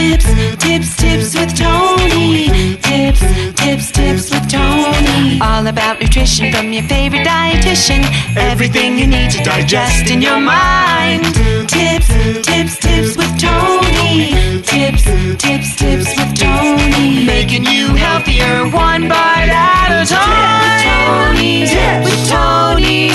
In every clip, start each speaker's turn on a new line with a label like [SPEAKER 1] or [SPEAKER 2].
[SPEAKER 1] Tips with Tony. Tips with Tony. All about nutrition from your favorite dietitian. Everything you need to digest in your mind. Tips with Tony. Tips with Tony. Making you healthier one bite at a time. With Tony.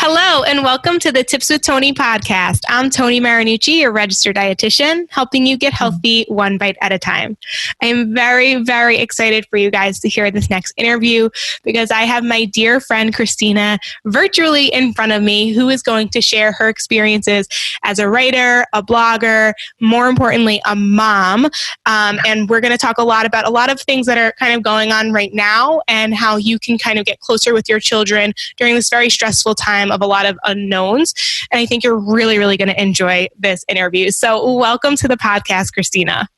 [SPEAKER 2] Hello, and welcome to the Tips with Tony podcast. I'm Tony Marinucci, your registered dietitian, helping you get healthy one bite at a time. I am very, very excited for you guys to hear this next interview because I have my dear friend Christina virtually in front of me who is going to share her experiences as a writer, a blogger, more importantly, a mom. And we're going to talk a lot about a lot of things that are kind of going on right now and how you can kind of get closer with your children during this very stressful time of a lot of unknowns. And I think you're really, really going to enjoy this interview. So welcome to the podcast, Christina.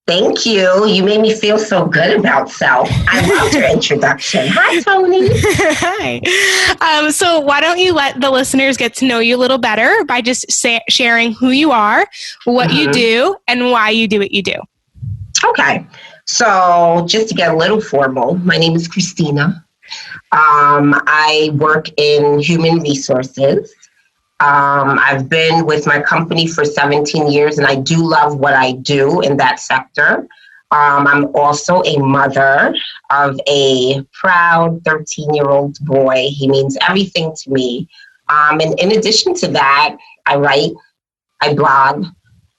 [SPEAKER 3] Thank you. You made me feel so good about self. I loved your introduction. Hi, Tony.
[SPEAKER 2] Hi. So why don't you let the listeners get to know you a little better by just sharing who you are, what you do, and why you do what you do.
[SPEAKER 3] Okay. So just to get a little formal, my name is Christina. I work in human resources. I've been with my company for 17 years, and I do love what I do in that sector. I'm also a mother of a proud 13-year-old boy. He means everything to me. And in addition to that, I write, I blog,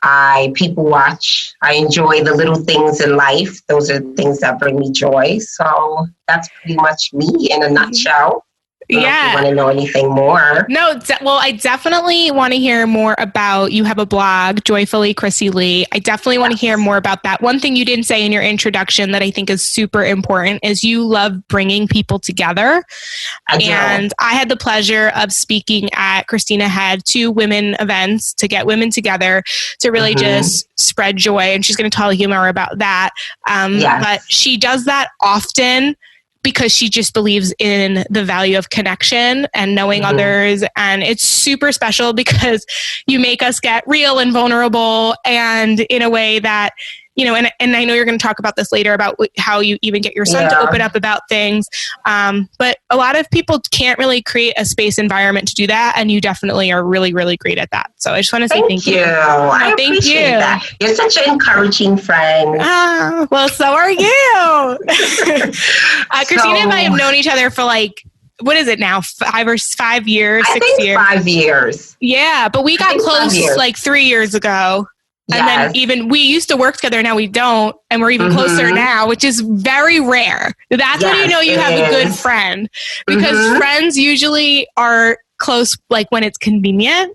[SPEAKER 3] I people watch. I enjoy the little things in life. Those are things that bring me joy. So that's pretty much me in a nutshell.
[SPEAKER 2] Yeah.
[SPEAKER 3] If you want to know anything more.
[SPEAKER 2] No, well, I definitely want to hear more about, you have a blog, Joyfully Chrissy Lee. I definitely want to hear more about that. One thing you didn't say in your introduction that I think is super important is you love bringing people together. And I had the pleasure of speaking at, Christina had 2 women events to get women together to really just spread joy. And she's going to tell you more about that. But she does that often because she just believes in the value of connection and knowing others. And it's super special because you make us get real and vulnerable and in a way that, you know, and I know you're going to talk about this later about how you even get your son to open up about things. But a lot of people can't really create a space environment to do that. And you definitely are really, really great at that. So I just want to say thank you.
[SPEAKER 3] I appreciate that. You're such an encouraging friend.
[SPEAKER 2] Well, so are you. Christina and I have known each other for what is it now? 5 years, 6 years?
[SPEAKER 3] 5 years.
[SPEAKER 2] Yeah, but we got close 3 years ago. And then even we used to work together. Now we don't. And we're even closer now, which is very rare. That's when you know you have a good friend, because friends usually are close, when it's convenient,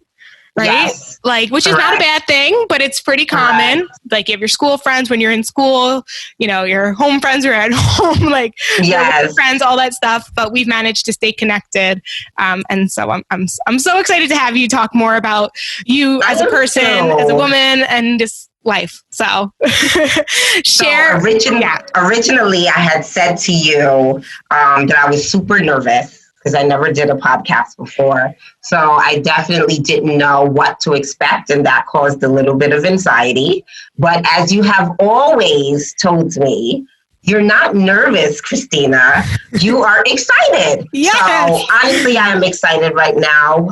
[SPEAKER 2] right?
[SPEAKER 3] Yes.
[SPEAKER 2] Which is not a bad thing, but it's pretty common. You have your school friends when you're in school, your home friends are at home, your friends, all that stuff. But we've managed to stay connected. And so I'm so excited to have you talk more about you as a person, as a woman, and just life. So share.
[SPEAKER 3] Originally, I had said to you that I was super nervous, because I never did a podcast before. So I definitely didn't know what to expect, and that caused a little bit of anxiety. But as you have always told me, you're not nervous, Christina. You are excited.
[SPEAKER 2] Yes.
[SPEAKER 3] So honestly, I am excited right now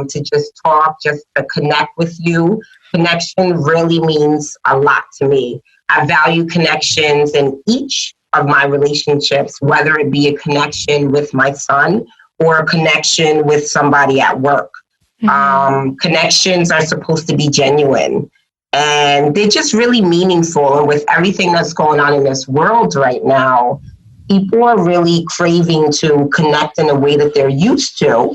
[SPEAKER 3] to just talk, just to connect with you. Connection really means a lot to me. I value connections in each of my relationships, whether it be a connection with my son or a connection with somebody at work. Connections are supposed to be genuine, and they're just really meaningful. And with everything that's going on in this world right now, people are really craving to connect in a way that they're used to.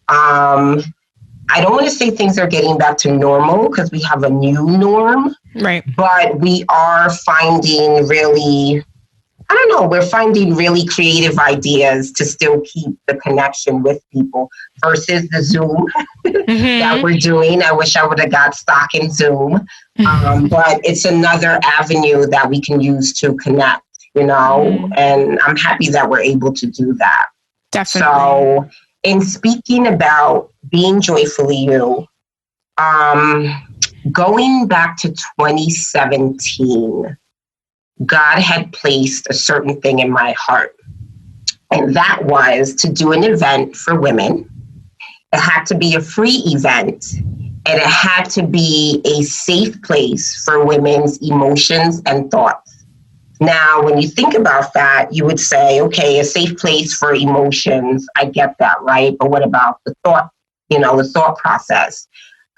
[SPEAKER 3] I don't want to say things are getting back to normal, because we have a new norm,
[SPEAKER 2] right? But
[SPEAKER 3] we are finding we're finding really creative ideas to still keep the connection with people versus the Zoom that we're doing. I wish I would have got stock in Zoom, but it's another avenue that we can use to connect, and I'm happy that we're able to do that.
[SPEAKER 2] Definitely.
[SPEAKER 3] So in speaking about being joyfully you, going back to 2017, God had placed a certain thing in my heart. And that was to do an event for women. It had to be a free event. And it had to be a safe place for women's emotions and thoughts. Now, when you think about that, you would say, okay, a safe place for emotions. I get that, right? But what about the thought, the thought process?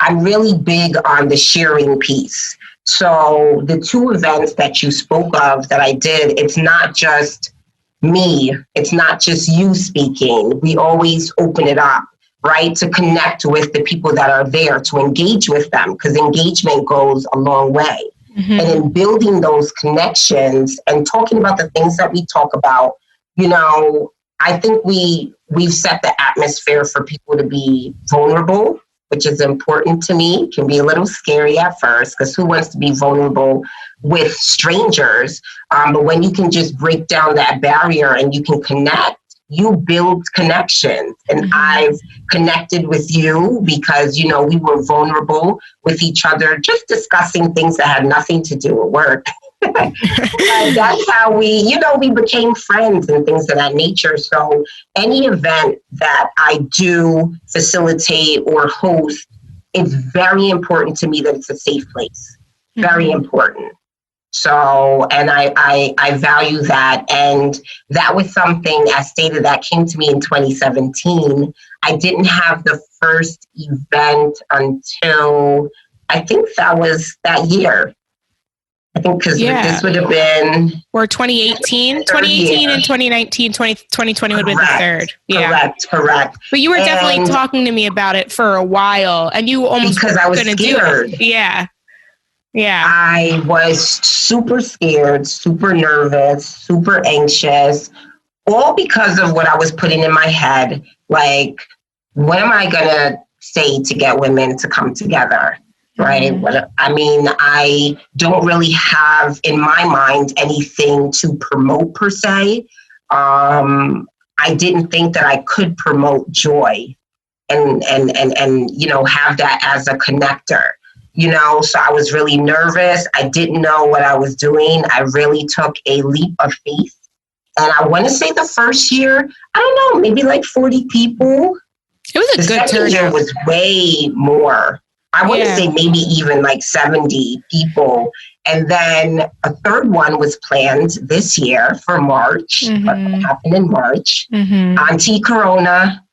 [SPEAKER 3] I'm really big on the sharing piece. So the two events that you spoke of that I did, it's not just me. It's not just you speaking. We always open it up, right? To connect with the people that are there, to engage with them, because engagement goes a long way. Mm-hmm. And in building those connections and talking about the things that we talk about, I think we've set the atmosphere for people to be vulnerable, which is important to me. It can be a little scary at first because who wants to be vulnerable with strangers? But when you can just break down that barrier and you can connect, you build connections. And mm-hmm. I've connected with you because, we were vulnerable with each other, just discussing things that had nothing to do with work. That's how we became friends and things of that nature. So any event that I do facilitate or host, it's very important to me that it's a safe place. Mm-hmm. Very important. So, and I value that. And that was something, as stated, that came to me in 2017. I didn't have the first event until, I think that was that year. I think because this would have been...
[SPEAKER 2] Or 2018. 2018 and 2019, 2020 would have been the third. Yeah.
[SPEAKER 3] Correct.
[SPEAKER 2] But you were definitely talking to me about it for a while. And you almost
[SPEAKER 3] because I was scared.
[SPEAKER 2] Yeah. Yeah.
[SPEAKER 3] I was super scared, super nervous, super anxious, all because of what I was putting in my head. Like, what am I going to say to get women to come together? Right. Mm-hmm. I don't really have in my mind anything to promote per se. I didn't think that I could promote joy and have that as a connector, so I was really nervous. I didn't know what I was doing. I really took a leap of faith. And I want to say the first year, I don't know, maybe like 40 people.
[SPEAKER 2] It was a good turnout.
[SPEAKER 3] The second year was way more. I want to say maybe even like 70 people. And then a third one was planned this year for March. Mm-hmm. What happened in March? Mm-hmm. Auntie Corona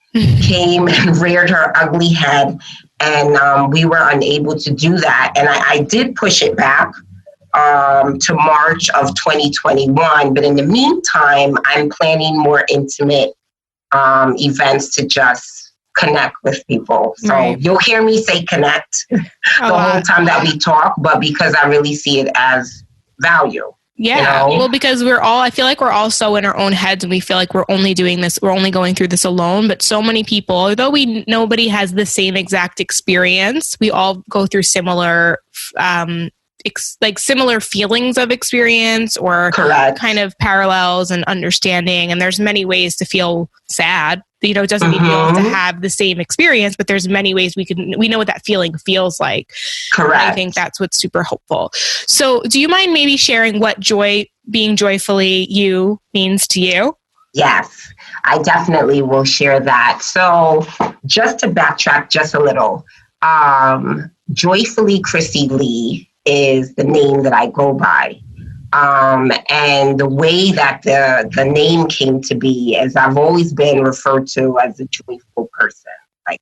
[SPEAKER 3] came and reared her ugly head. And we were unable to do that. And I did push it back to March of 2021. But in the meantime, I'm planning more intimate events to just connect with people. So You'll hear me say connect the whole time that we talk, but because I really see it as value.
[SPEAKER 2] Yeah. Well, because I feel like we're all so in our own heads and we feel like we're only doing this, we're only going through this alone. But so many people, although nobody has the same exact experience, we all go through similar similar feelings of experience or kind of parallels and understanding. And there's many ways to feel sad. It doesn't mean we have to have the same experience, but there's many ways we know what that feeling feels like.
[SPEAKER 3] Correct.
[SPEAKER 2] And I think that's what's super helpful. So do you mind maybe sharing what being joyfully you means to you?
[SPEAKER 3] Yes, I definitely will share that. So just to backtrack just a little, Joyfully Chrissy Lee is the name that I go by. And the way that the name came to be is I've always been referred to as a joyful person. Like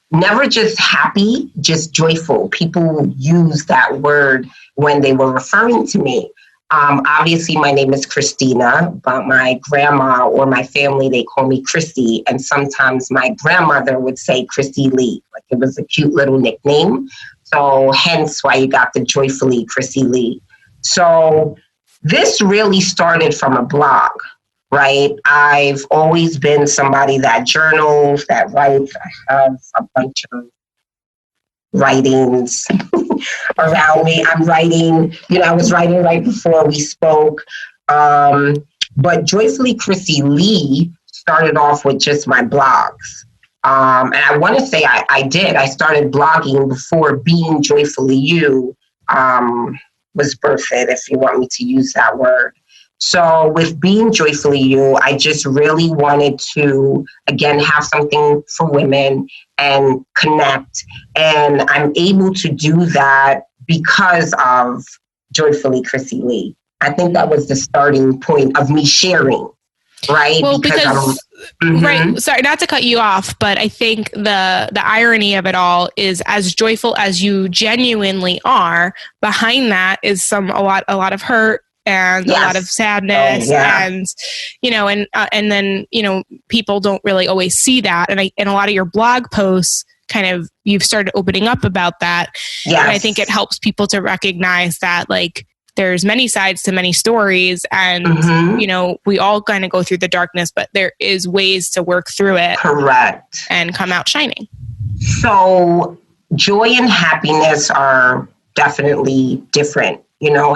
[SPEAKER 3] never just happy, just joyful. People use that word when they were referring to me. Obviously, my name is Christina, but my grandma or my family, they call me Chrissy. And sometimes my grandmother would say Chrissy Lee. Like it was a cute little nickname. So hence why you got the Joyfully Chrissy Lee. So this really started from a blog, right? I've always been somebody that journals, that writes. I have a bunch of writings around me. I'm writing, I was writing right before we spoke. But Joyfully Chrissy Lee started off with just my blogs. And I want to say I did. I started blogging before Being Joyfully You was birthed, if you want me to use that word. So with Being Joyfully You, I just really wanted to, again, have something for women and connect. And I'm able to do that because of Joyfully Chrissy Lee. I think that was the starting point of me sharing, right?
[SPEAKER 2] Well, because right. Sorry, not to cut you off, but I think the irony of it all is, as joyful as you genuinely are, behind that is a lot of hurt and a lot of sadness, and and then people don't really always see that, and a lot of your blog posts kind of, you've started opening up about that, and I think it helps people to recognize that, like, there's many sides to many stories, and we all kind of go through the darkness, but there is ways to work through it.
[SPEAKER 3] Correct.
[SPEAKER 2] And come out shining.
[SPEAKER 3] So joy and happiness are definitely different.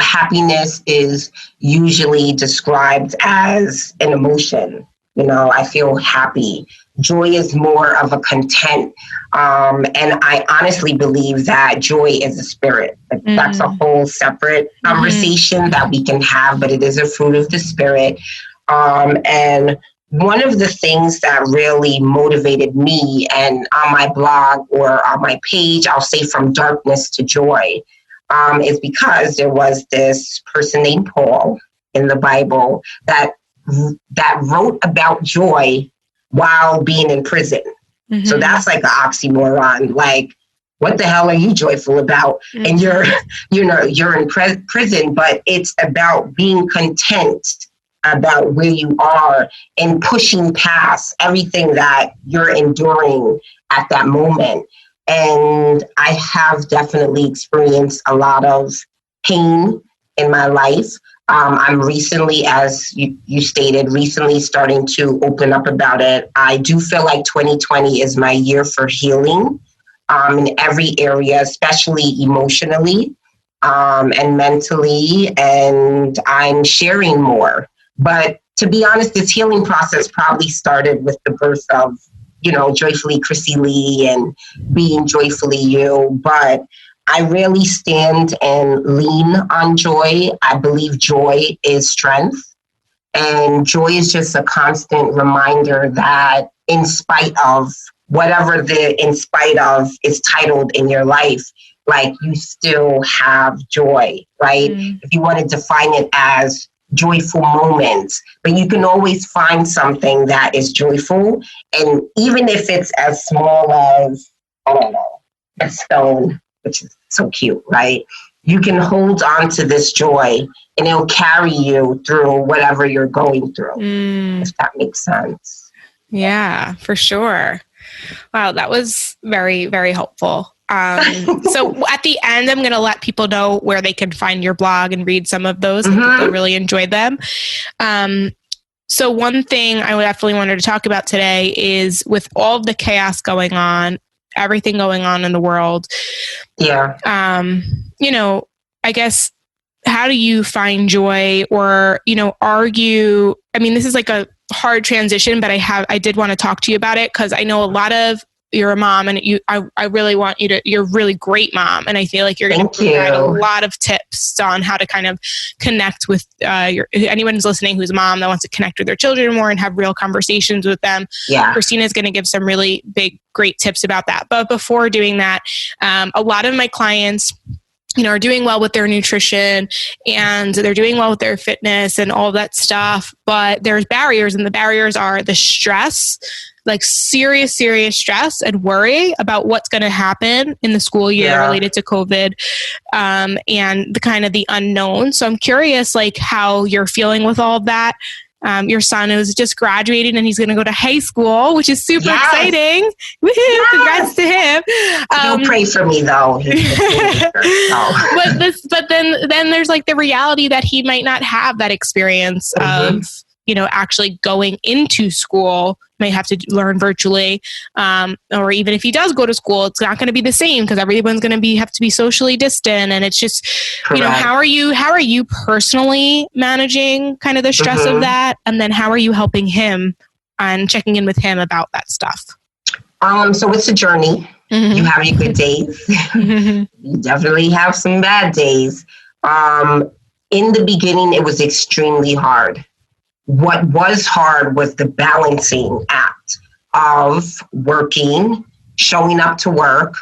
[SPEAKER 3] Happiness is usually described as an emotion. I feel happy. Joy is more of a content. And I honestly believe that joy is a spirit. That's a whole separate conversation that we can have, but it is a fruit of the spirit. And one of the things that really motivated me, and on my blog or on my page, I'll say From Darkness to Joy, is because there was this person named Paul in the Bible that wrote about joy while being in prison. So that's like an oxymoron. Like, what the hell are you joyful about? And you're in prison, but it's about being content about where you are and pushing past everything that you're enduring at that moment. And I have definitely experienced a lot of pain in my life. I'm recently, as you stated, starting to open up about it. I do feel like 2020 is my year for healing in every area, especially emotionally and mentally, and I'm sharing more. But to be honest, this healing process probably started with the birth of, Joyfully Chrissy Lee and Being Joyfully You. But I really stand and lean on joy. I believe joy is strength. And joy is just a constant reminder that in spite of whatever the in spite of is titled in your life, like, you still have joy, right? If you want to define it as joyful moments, but you can always find something that is joyful. And even if it's as small as, I don't know, a stone, which is so cute, right? You can hold on to this joy and it'll carry you through whatever you're going through, if that makes sense.
[SPEAKER 2] Yeah, for sure. Wow, that was very, very helpful. So at the end, I'm going to let people know where they can find your blog and read some of those. I think they'll really enjoy them. So one thing I definitely wanted to talk about today is, with all of the chaos going on, everything going on in the world. Yeah. I guess, how do you find joy, or, this is like a hard transition, but I did want to talk to you about it, because I know you're a mom, and I really want you to, you're a really great mom. And I feel like you're going to provide a lot of tips on how to kind of connect with anyone who's listening who's a mom that wants to connect with their children more and have real conversations with them. Yeah. Christina's going to give some really great tips about that. But before doing that, a lot of my clients, are doing well with their nutrition, and they're doing well with their fitness and all that stuff. But there's barriers, and the barriers are the stress, like serious stress and worry about what's going to happen in the school year related to COVID, and the kind of the unknown. So I'm curious, like, how you're feeling with all of that. Your son is just graduated and he's going to go to high school, which is super exciting. Woohoo! Yes. Congrats to him.
[SPEAKER 3] Don't pray for me though.
[SPEAKER 2] But then there's like the reality that he might not have that experience of, actually going into school. May have to learn virtually, or even if he does go to school, it's not going to be the same, because everyone's going to have to be socially distant, and it's just, how are you personally managing kind of the stress of that, and then how are you helping him and checking in with him about that stuff?
[SPEAKER 3] So it's a journey. You have your good days. You definitely have some bad days. In the beginning, it was extremely hard. What was hard was the balancing act of working, showing up to work,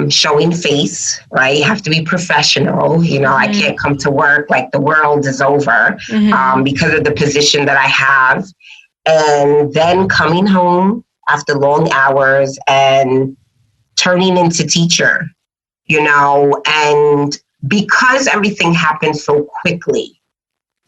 [SPEAKER 3] showing face, right? You have to be professional. You know, I can't come to work like the world is over because of the position that I have. And then coming home after long hours and turning into teacher, you know, and because everything happened so quickly,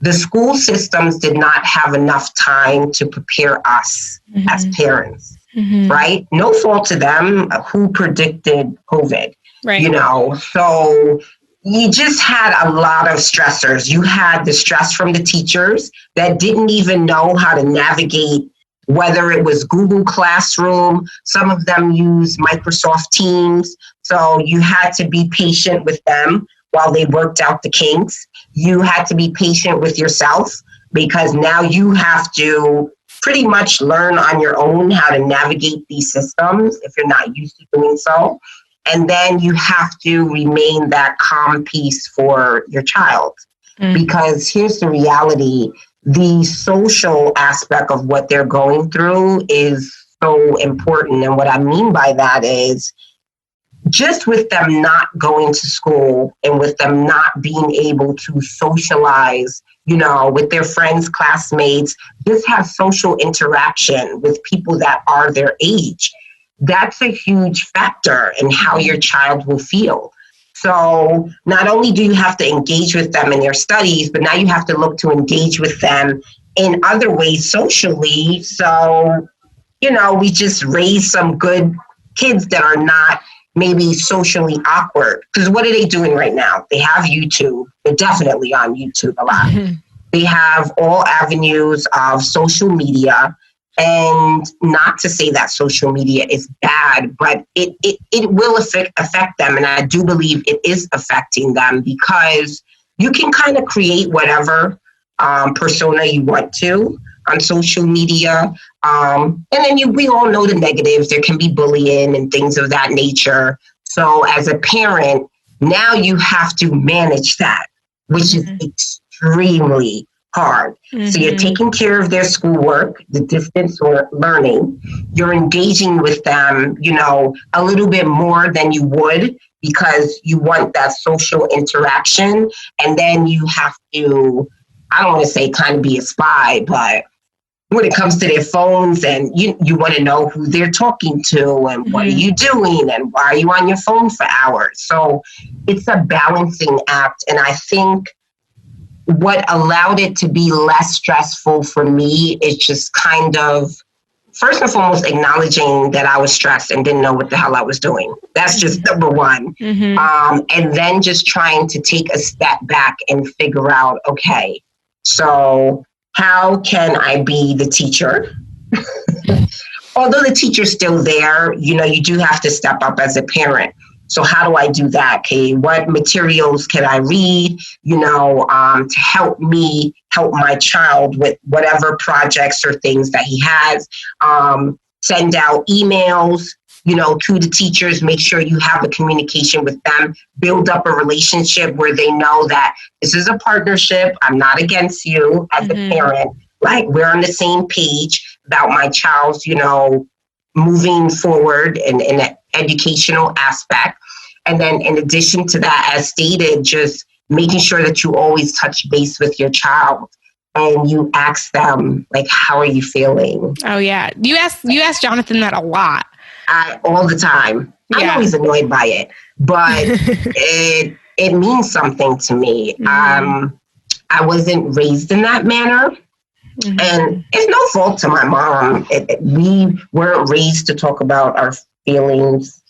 [SPEAKER 3] the school systems did not have enough time to prepare us as parents, right? No fault to them. Who predicted COVID,
[SPEAKER 2] right?
[SPEAKER 3] You know, so you just had a lot of stressors. You had the stress from the teachers that didn't even know how to navigate, whether it was Google Classroom, some of them use Microsoft Teams. So you had to be patient with them while they worked out the kinks. You had to be patient with yourself because now you have to pretty much learn on your own how to navigate these systems if you're not used to doing so. And then you have to remain that calm piece for your child. Because here's the reality, the social aspect of what they're going through is so important. And what I mean by that is just with them not going to school and with them not being able to socialize, you know, with their friends, classmates, just have social interaction with people that are their age. That's a huge factor in how your child will feel. So not only do you have to engage with them in their studies, but now you have to look to engage with them in other ways socially. So, you know, we just raise some good kids that are not maybe socially awkward. Because what are they doing right now? They have YouTube. They're definitely on YouTube a lot. They have all avenues of social media. And not to say that social media is bad, but it will affect them. And I do believe it is affecting them because you can kind of create whatever persona you want to on social media. And then we all know the negatives. There can be bullying and things of that nature. So as a parent, now you have to manage that, which is extremely hard. So you're taking care of their schoolwork, the distance or learning. You're engaging with them, you know, a little bit more than you would because you want that social interaction. And then you have to, I don't want to say kind of be a spy, but when it comes to their phones and you want to know who they're talking to and what are you doing and why are you on your phone for hours? So it's a balancing act. And I think what allowed it to be less stressful for me is just kind of, first and foremost, acknowledging that I was stressed and didn't know what the hell I was doing. That's just number one. And then just trying to take a step back and figure out, okay, so how can I be the teacher? Although the teacher's still there, you know, you do have to step up as a parent. So how do I do that? Okay, what materials can I read, you know, to help me help my child with whatever projects or things that he has? Send out emails, you know, to the teachers, make sure you have a communication with them, build up a relationship where they know that this is a partnership. I'm not against you as a parent. Like, we're on the same page about my child's, you know, moving forward in an educational aspect. And then in addition to that, as stated, just making sure that you always touch base with your child and you ask them, like, how are you feeling?
[SPEAKER 2] Oh, yeah. You ask Jonathan that a lot.
[SPEAKER 3] All the time. Yeah. I'm always annoyed by it, but it means something to me. I wasn't raised in that manner. And it's no fault to my mom. We weren't raised to talk about our feelings.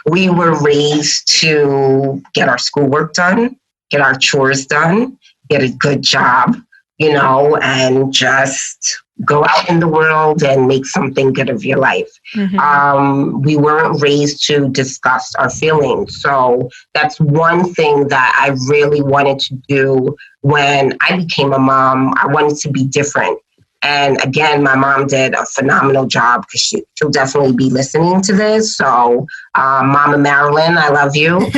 [SPEAKER 3] We were raised to get our schoolwork done, get our chores done, get a good job, you know, and just go out in the world and make something good of your life. We weren't raised to discuss our feelings. So that's one thing that I really wanted to do when I became a mom. I wanted to be different. And again, my mom did a phenomenal job because she'll definitely be listening to this. So, Mama Marilyn, I love you.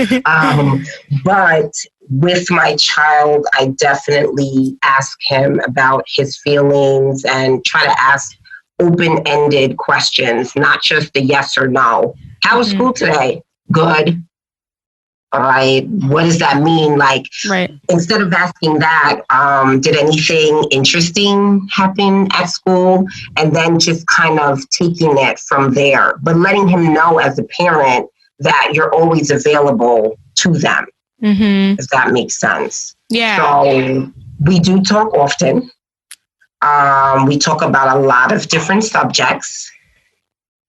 [SPEAKER 3] But with my child, I definitely ask him about his feelings and try to ask open-ended questions, not just a yes or no. How was school today? Good. All right. What does that mean? Like, instead of asking that, did anything interesting happen at school? And then just kind of taking it from there, but letting him know as a parent that you're always available to them. If that makes sense. Yeah. So we do talk often. We talk about a lot of different subjects.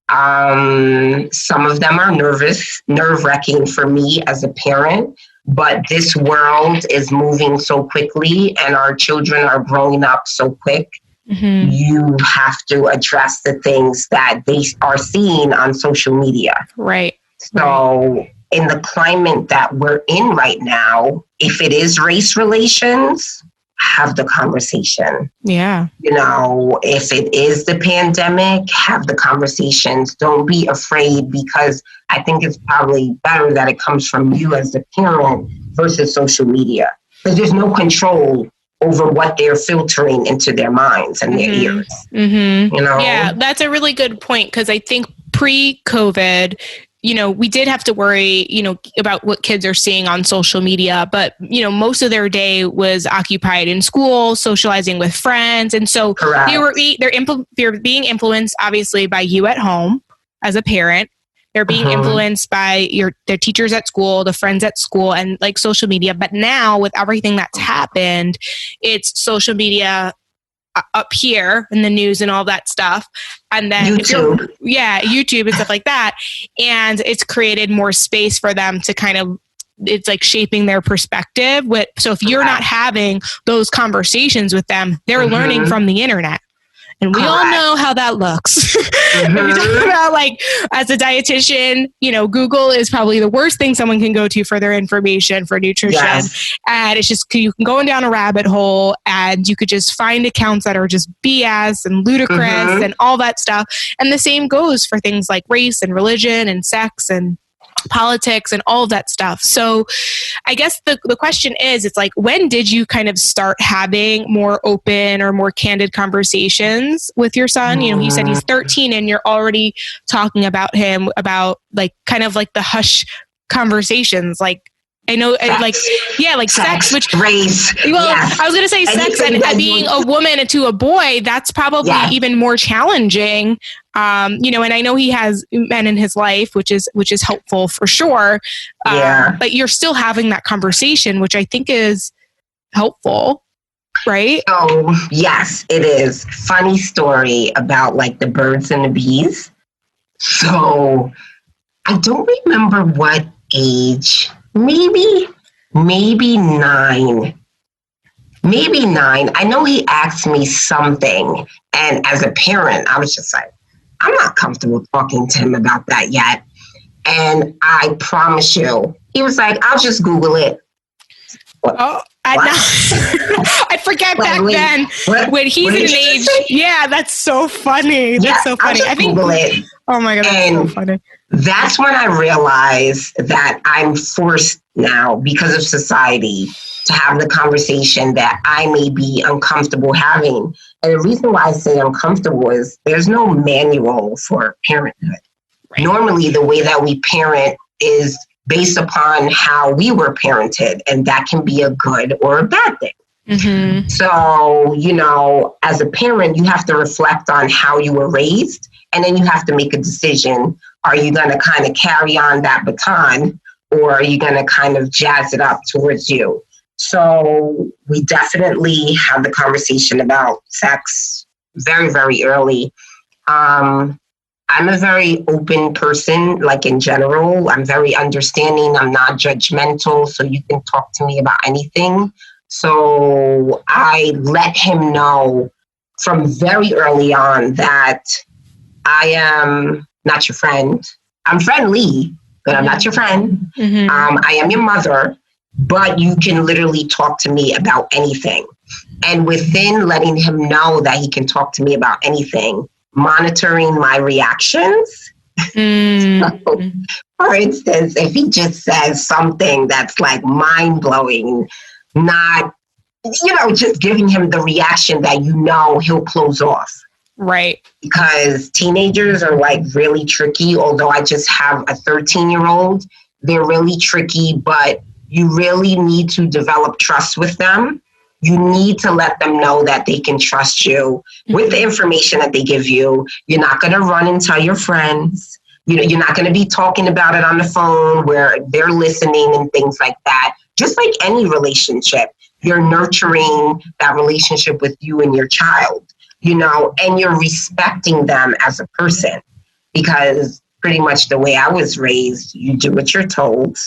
[SPEAKER 3] Some of them are nerve-wracking for me as a parent, but this world is moving so quickly and our children are growing up so quick. You have to address the things that they are seeing on social media. Right. So in the climate that we're in right now, if it is race relations, have the conversation. Yeah. You know, if it is the pandemic, have the conversations. Don't be afraid, because I think it's probably better that it comes from you as the parent versus social media. Because there's no control over what they're filtering into their minds and their ears. You know?
[SPEAKER 2] Yeah, that's a really good point, because I think pre-COVID, you know, we did have to worry, you know, about what kids are seeing on social media, but, you know, most of their day was occupied in school, socializing with friends. And so they're being influenced, obviously, by you at home as a parent. They're being influenced by their teachers at school, the friends at school, and like social media. But now with everything that's happened, it's social media up here in the news and all that stuff. And then YouTube and stuff like that. And it's created more space for them to kind of, it's like shaping their perspective. So if you're not having those conversations with them, they're learning from the internet. And we all know how that looks. If you're talking about, like, as a dietitian, you know, Google is probably the worst thing someone can go to for their information for nutrition. Yes. And it's just, you can go down a rabbit hole and you could just find accounts that are just BS and ludicrous and all that stuff. And the same goes for things like race and religion and sex and politics and all of that stuff. So I guess the question is, it's like, when did you kind of start having more open or more candid conversations with your son? You know, he said he's 13 and you're already talking about him about, like, kind of like the hush conversations. Like, I know, sex, which race. Well, yes. I was going to say sex and being a woman and to a boy, that's probably even more challenging. You know, and I know he has men in his life, which is helpful for sure. But you're still having that conversation, which I think is helpful. Right?
[SPEAKER 3] Oh, yes, it is. Funny story about, like, the birds and the bees. So I don't remember what age. Maybe 9. Maybe 9. I know he asked me something. And as a parent, I was just like, I'm not comfortable talking to him about that yet. And I promise you, he was like, I'll just Google it.
[SPEAKER 2] I forget back then when he's in an age. Yeah, that's so funny. That's so funny.
[SPEAKER 3] I think Google it.
[SPEAKER 2] Oh my God, that's so funny.
[SPEAKER 3] That's when I realized that I'm forced now, because of society, to have the conversation that I may be uncomfortable having. And the reason why I say uncomfortable is there's no manual for parenthood. Right. Normally, the way that we parent is based upon how we were parented, and that can be a good or a bad thing. So, you know, as a parent, you have to reflect on how you were raised, and then you have to make a decision. Are you going to kind of carry on that baton, or are you going to kind of jazz it up towards you? So we definitely have the conversation about sex very, very early. I'm a very open person, like, in general. I'm very understanding. I'm not judgmental, so you can talk to me about anything. So I let him know from very early on that I am not your friend. I'm friendly, but I'm not your friend. I am your mother, but you can literally talk to me about anything. And within letting him know that he can talk to me about anything, monitoring my reactions. So, for instance, if he just says something that's like mind-blowing, not, just giving him the reaction that he'll close off.
[SPEAKER 2] Right.
[SPEAKER 3] Because teenagers are like really tricky, although I just have a 13-year-old. They're really tricky, but you really need to develop trust with them. You need to let them know that they can trust you with the information that they give you. You're not going to run and tell your friends. You're not going to be talking about it on the phone where they're listening and things like that. Just like any relationship, you're nurturing that relationship with you and your child, and you're respecting them as a person, because pretty much the way I was raised, you do what you're told.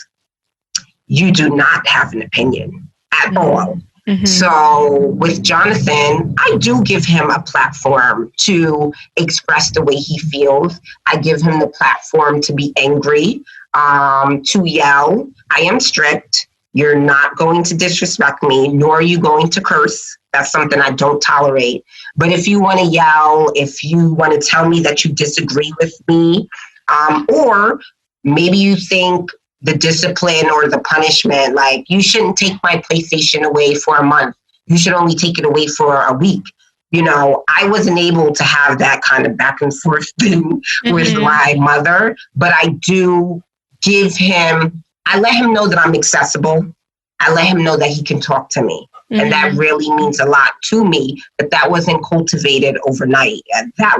[SPEAKER 3] You do not have an opinion at all. Mm-hmm. So with Jonathan, I do give him a platform to express the way he feels. I give him the platform to be angry, to yell. I am strict. You're not going to disrespect me, nor are you going to curse. That's something I don't tolerate. But if you want to yell, if you want to tell me that you disagree with me, or maybe you think the discipline or the punishment, like, you shouldn't take my PlayStation away for a month. You should only take it away for a week. I wasn't able to have that kind of back and forth thing with my mother, but I do I let him know that I'm accessible. I let him know that he can talk to me. And that really means a lot to me, but that wasn't cultivated overnight. That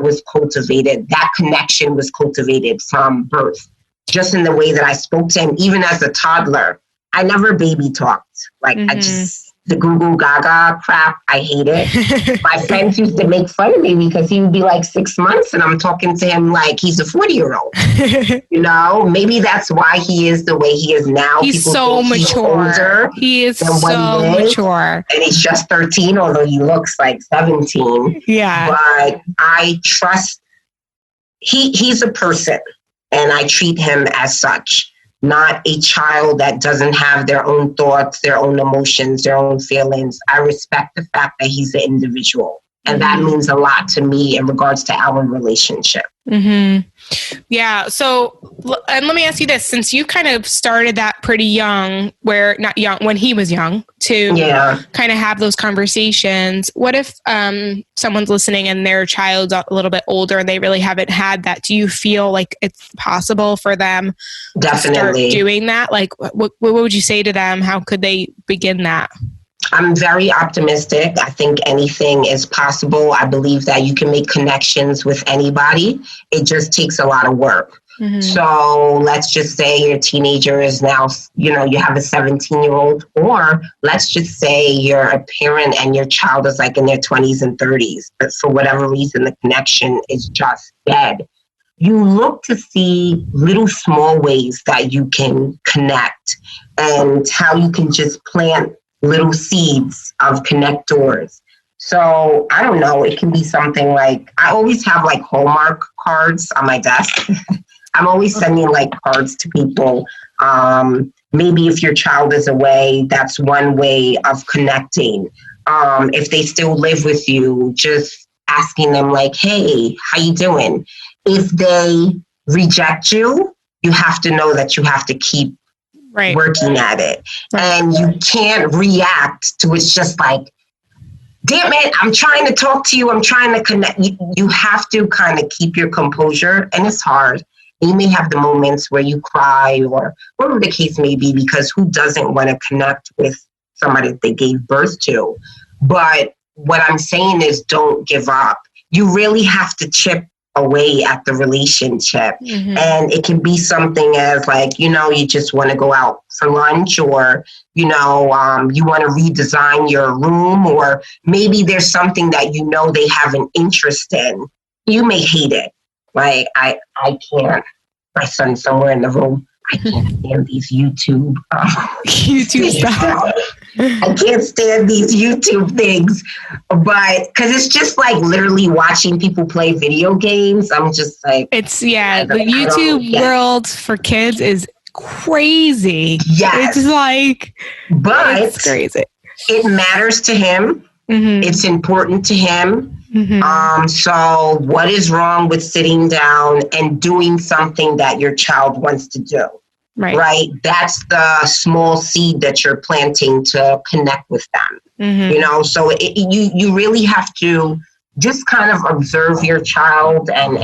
[SPEAKER 3] connection was cultivated from birth. Just in the way that I spoke to him, even as a toddler. I never baby talked. Like, the goo goo gaga crap, I hate it. My friends used to make fun of me because he would be like 6 months and I'm talking to him like he's a 40-year-old. Maybe that's why he is the way he is now.
[SPEAKER 2] He's so mature. He is so mature.
[SPEAKER 3] And he's just 13, although he looks like 17.
[SPEAKER 2] Yeah.
[SPEAKER 3] But I trust, he's a person. And I treat him as such, not a child that doesn't have their own thoughts, their own emotions, their own feelings. I respect the fact that he's an individual. And that means a lot to me in regards to our relationship.
[SPEAKER 2] Mm-hmm. Yeah. So, and let me ask you this, since you kind of started that pretty young, when he was young, to kind of have those conversations, what if someone's listening and their child's a little bit older and they really haven't had that? Do you feel like it's possible for them to start doing that? Like, what would you say to them? How could they begin that?
[SPEAKER 3] I'm very optimistic. I think anything is possible. I believe that you can make connections with anybody. It just takes a lot of work. Mm-hmm. So let's just say your teenager is now, you have a 17-year-old, or let's just say you're a parent and your child is like in their 20s and 30s. But for whatever reason, the connection is just dead. You look to see little small ways that you can connect and how you can just plant little seeds of connectors. So I don't know, it can be something like, I always have like Hallmark cards on my desk. I'm always sending like cards to people. Maybe if your child is away, that's one way of connecting. If they still live with you, just asking them like, hey, how you doing? If they reject you, you have to know that you have to keep working at it. And you can't react to it's just like, damn it, I'm trying to talk to you. I'm trying to connect. You have to kind of keep your composure, and it's hard. You may have the moments where you cry or whatever the case may be, because who doesn't want to connect with somebody that they gave birth to? But what I'm saying is, don't give up. You really have to chip away at the relationship. Mm-hmm. And it can be something as like, you just want to go out for lunch, or, you want to redesign your room, or maybe there's something that they have an interest in. You may hate it. Like, I can't, my son's somewhere in the room. I can't stand these YouTube
[SPEAKER 2] stuff.
[SPEAKER 3] I can't stand these YouTube things, but because it's just like literally watching people play video games. I'm just like,
[SPEAKER 2] the YouTube world for kids is crazy.
[SPEAKER 3] Yes.
[SPEAKER 2] It's like,
[SPEAKER 3] but
[SPEAKER 2] it's crazy.
[SPEAKER 3] It matters to him. It's important to him. So what is wrong with sitting down and doing something that your child wants to do? Right? That's the small seed that you're planting to connect with them. You know, so you really have to just kind of observe your child and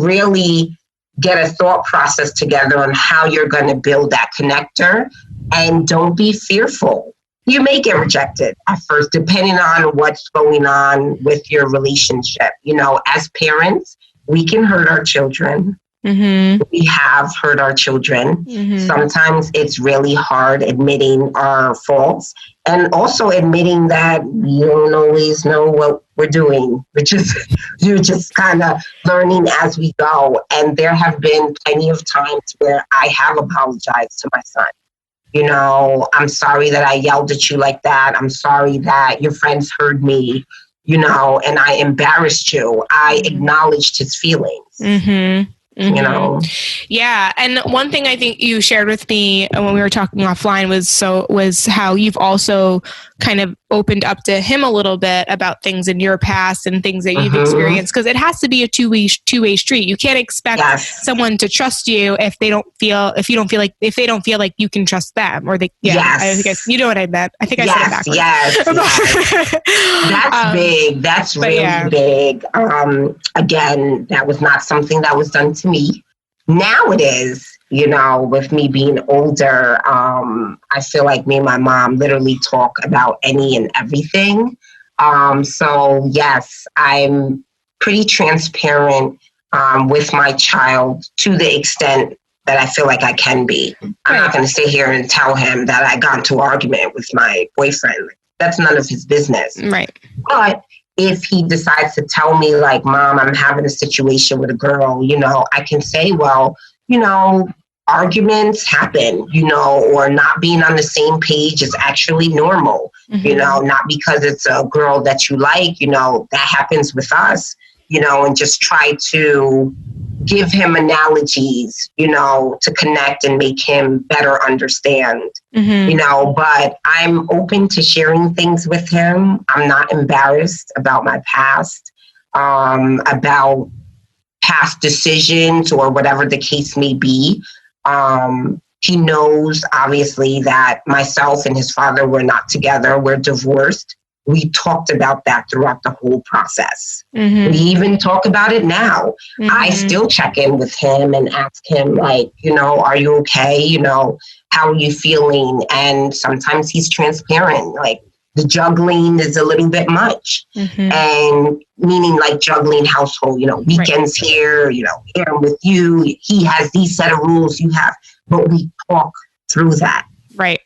[SPEAKER 3] really get a thought process together on how you're going to build that connector. And don't be fearful. You may get rejected at first, depending on what's going on with your relationship. You know, as parents, we can hurt our children. We have hurt our children. Sometimes it's really hard admitting our faults and also admitting that we don't always know what we're doing, which is you're just kind of learning as we go. And there have been plenty of times where I have apologized to my son. You know, I'm sorry that I yelled at you like that. I'm sorry that your friends heard me, you know, and I embarrassed you. I acknowledged his feelings. You know?
[SPEAKER 2] Yeah. And one thing I think you shared with me when we were talking offline was how you've also kind of opened up to him a little bit about things in your past and things that you've experienced, because it has to be a two-way street. You can't expect someone to trust you if they don't feel like you can trust them, or they, I guess you know what I meant. I think I said it backwards.
[SPEAKER 3] That's big. That's really big. Again, that was not something that was done to me. Now it is. You know, with me being older, I feel like me and my mom literally talk about any and everything. So yes, I'm pretty transparent with my child to the extent that I feel like I can be. I'm not going to sit here and tell him that I got into an argument with my boyfriend. That's none of his business. Right. But if he decides to tell me, like, Mom, I'm having a situation with a girl, you know, I can say, well, you know, arguments happen, you know, or not being on the same page is actually normal, you know, not because it's a girl that you like, you know, that happens with us, you know, and just try to give him analogies, you know, to connect and make him better understand, you know, but I'm open to sharing things with him. I'm not embarrassed about my past, about past decisions or whatever the case may be. He knows, obviously, that myself and his father were not together. We're divorced. We talked about that throughout the whole process. We even talk about it now. I still check in with him and ask him, like, you know, are you okay? You know, how are you feeling? And sometimes he's transparent. Like, the juggling is a little bit much. And meaning like juggling household, you know, weekends here, you know, here I'm with you. He has these set of rules you have, but we talk through that.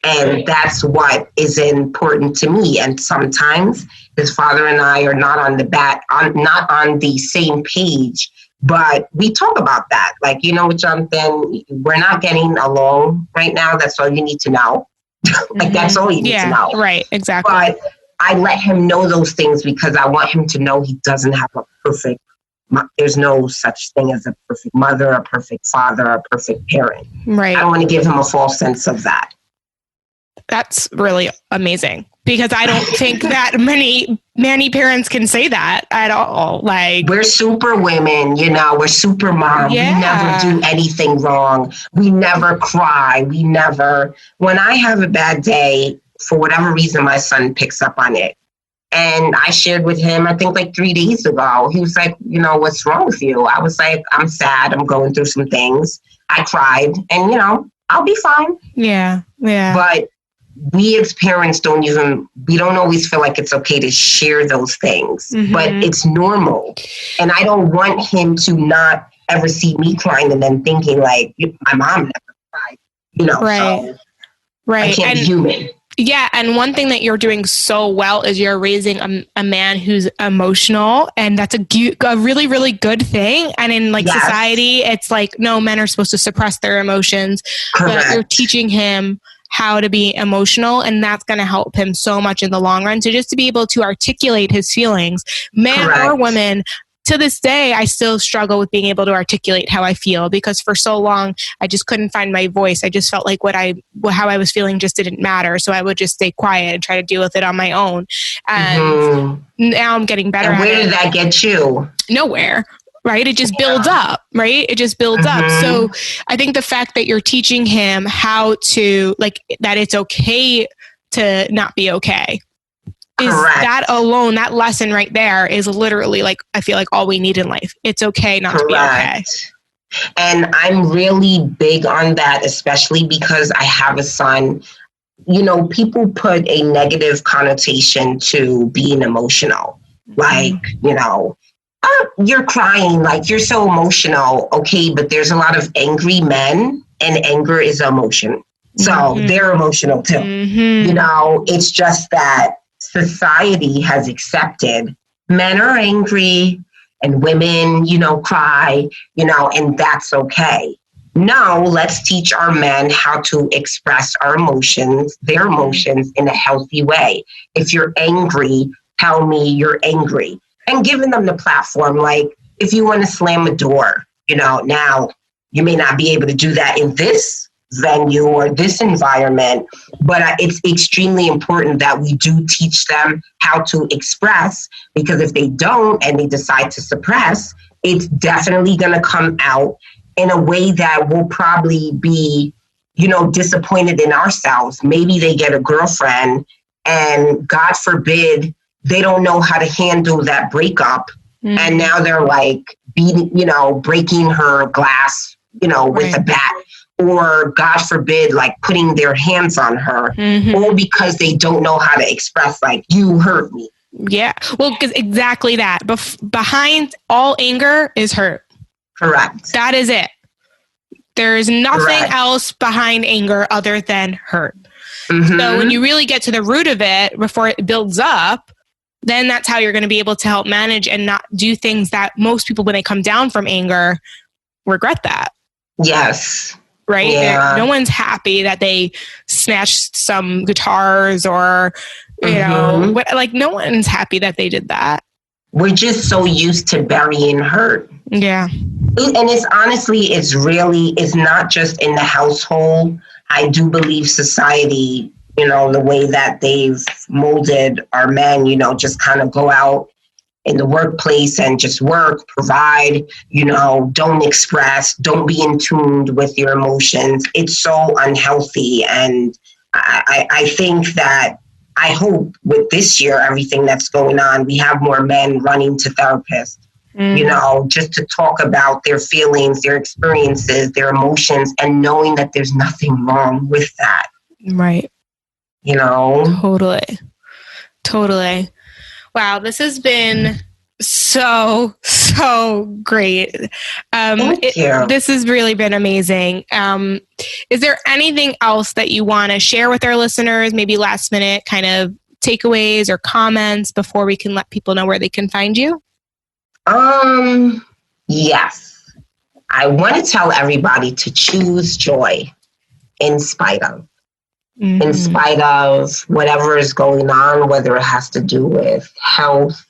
[SPEAKER 3] And that's what is important to me. And sometimes his father and I are not on the same page, but we talk about that. Like, you know what, Jonathan, we're not getting along right now. That's all you need to know. Like, that's all you need to know.
[SPEAKER 2] Right, exactly.
[SPEAKER 3] But I let him know those things because I want him to know he doesn't have a perfect, there's no such thing as a perfect mother, a perfect father, a perfect parent. I don't want to give him a false sense of that.
[SPEAKER 2] That's really amazing, because I don't think that many parents can say that at all. Like,
[SPEAKER 3] we're super women, you know, we're super mom. We never do anything wrong. We never cry. When I have a bad day, for whatever reason, my son picks up on it. And I shared with him, I think like 3 days ago, he was like, you know, what's wrong with you? I was like, I'm sad. I'm going through some things. I cried and, you know, I'll be fine. But we as parents don't always feel like it's okay to share those things, but it's normal. And I don't want him to not ever see me crying and then thinking like, my mom never cried, you know, so I can't be human.
[SPEAKER 2] Yeah. And one thing that you're doing so well is you're raising a man who's emotional, and that's a really, really good thing. And in society, it's like, no, men are supposed to suppress their emotions.
[SPEAKER 3] Correct.
[SPEAKER 2] But you're teaching him how to be emotional, and that's going to help him so much in the long run. So just to be able to articulate his feelings, man or woman, to this day, I still struggle with being able to articulate how I feel, because for so long I just couldn't find my voice. I just felt like how I was feeling just didn't matter. So I would just stay quiet and try to deal with it on my own. And now I'm getting better.
[SPEAKER 3] And where
[SPEAKER 2] at it.
[SPEAKER 3] did that get you?
[SPEAKER 2] Nowhere. Right? It just builds up, right? It just builds up. So I think the fact that you're teaching him how to, like, that it's okay to not be okay. That alone, that lesson right there is literally, like, I feel like all we need in life. It's okay not to be okay.
[SPEAKER 3] And I'm really big on that, especially because I have a son. You know, people put a negative connotation to being emotional. Like, you know, you're crying, like you're so emotional. Okay, but there's a lot of angry men, and anger is emotion. So they're emotional too. You know, it's just that society has accepted men are angry and women, you know, cry, you know, and that's okay. No, let's teach our men how to express their emotions in a healthy way. If you're angry, tell me you're angry. And giving them the platform, like if you want to slam a door, you know, now you may not be able to do that in this venue or this environment, but it's extremely important that we do teach them how to express, because if they don't and they decide to suppress, it's definitely going to come out in a way that we'll probably be, you know, disappointed in ourselves. Maybe they get a girlfriend and God forbid they don't know how to handle that breakup. And now they're like beating, you know, breaking her glass, you know, with a bat. Or God forbid, like putting their hands on her, all because they don't know how to express, like, you hurt me.
[SPEAKER 2] Yeah. Well, because exactly that. Behind all anger is hurt.
[SPEAKER 3] Correct.
[SPEAKER 2] That is it. There is nothing else behind anger other than hurt. So when you really get to the root of it before it builds up, then that's how you're going to be able to help manage and not do things that most people, when they come down from anger, regret that.
[SPEAKER 3] Yes.
[SPEAKER 2] Right?
[SPEAKER 3] Yeah.
[SPEAKER 2] No one's happy that they snatched some guitars or, you know, like no one's happy that they did that.
[SPEAKER 3] We're just so used to burying hurt.
[SPEAKER 2] Yeah.
[SPEAKER 3] And it's honestly, it's not just in the household. I do believe society, you know, the way that they've molded our men, you know, just kind of go out in the workplace and just work, provide, you know, don't express, don't be in tune with your emotions. It's so unhealthy. And I think that I hope with this year, everything that's going on, we have more men running to therapists, you know, just to talk about their feelings, their experiences, their emotions, and knowing that there's nothing wrong with that.
[SPEAKER 2] Right.
[SPEAKER 3] You know?
[SPEAKER 2] Totally. Wow, this has been so great.
[SPEAKER 3] Thank you.
[SPEAKER 2] This has really been amazing. Is there anything else that you want to share with our listeners, maybe last minute kind of takeaways or comments before we can let people know where they can find you?
[SPEAKER 3] Yes. I want to tell everybody to choose joy in spite of. In spite of whatever is going on, whether it has to do with health,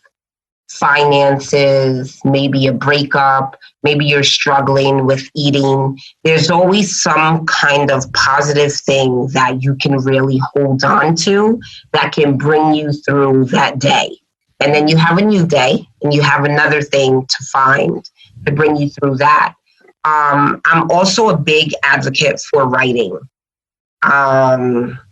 [SPEAKER 3] finances, maybe a breakup, maybe you're struggling with eating. There's always some kind of positive thing that you can really hold on to that can bring you through that day. And then you have a new day and you have another thing to find to bring you through that. I'm also a big advocate for writing.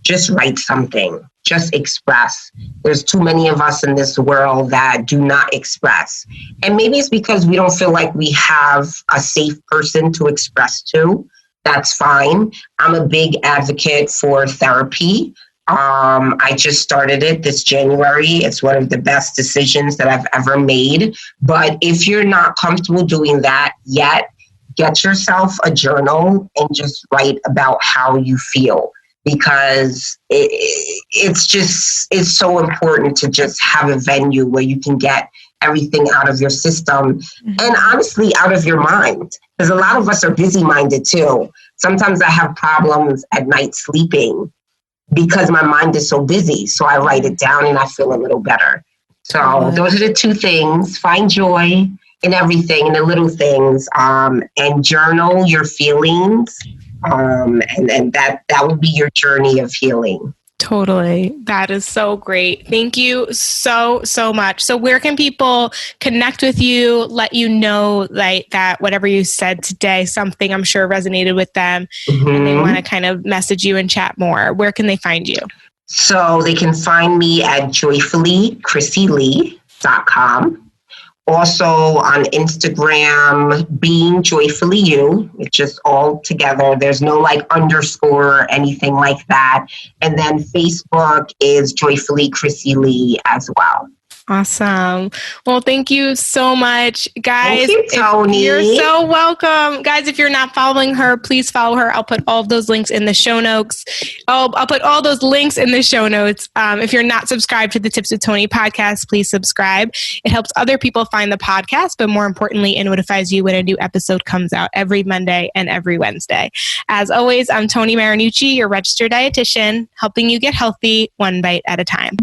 [SPEAKER 3] Just write something, just express. There's too many of us in this world that do not express. And maybe it's because we don't feel like we have a safe person to express to. That's fine. I'm a big advocate for therapy. I just started it this January. It's one of the best decisions that I've ever made. But if you're not comfortable doing that yet, get yourself a journal and just write about how you feel, because it's so important to just have a venue where you can get everything out of your system and honestly out of your mind, because a lot of us are busy minded too. Sometimes I have problems at night sleeping because my mind is so busy. So I write it down and I feel a little better. So those are the two things. Find joy in everything, in the little things, and journal your feelings. And that will be your journey of healing.
[SPEAKER 2] Totally. That is so great. Thank you so much. So where can people connect with you, let you know that whatever you said today, something I'm sure resonated with them, and they want to kind of message you and chat more? Where can they find you?
[SPEAKER 3] So they can find me at joyfullyChryssyLee.com. Also on Instagram, Being Joyfully You. It's just all together. There's no underscore or anything like that. And then Facebook is Joyfully Chrissy Lee as well.
[SPEAKER 2] Awesome. Well, thank you so much, guys.
[SPEAKER 3] Thank you, Tony.
[SPEAKER 2] You're so welcome. Guys, if you're not following her, please follow her. I'll put all of those links in the show notes. I'll put all those links in the show notes. If you're not subscribed to the Tips with Tony podcast, please subscribe. It helps other people find the podcast, but more importantly, it notifies you when a new episode comes out every Monday and every Wednesday. As always, I'm Tony Marinucci, your registered dietitian, helping you get healthy one bite at a time.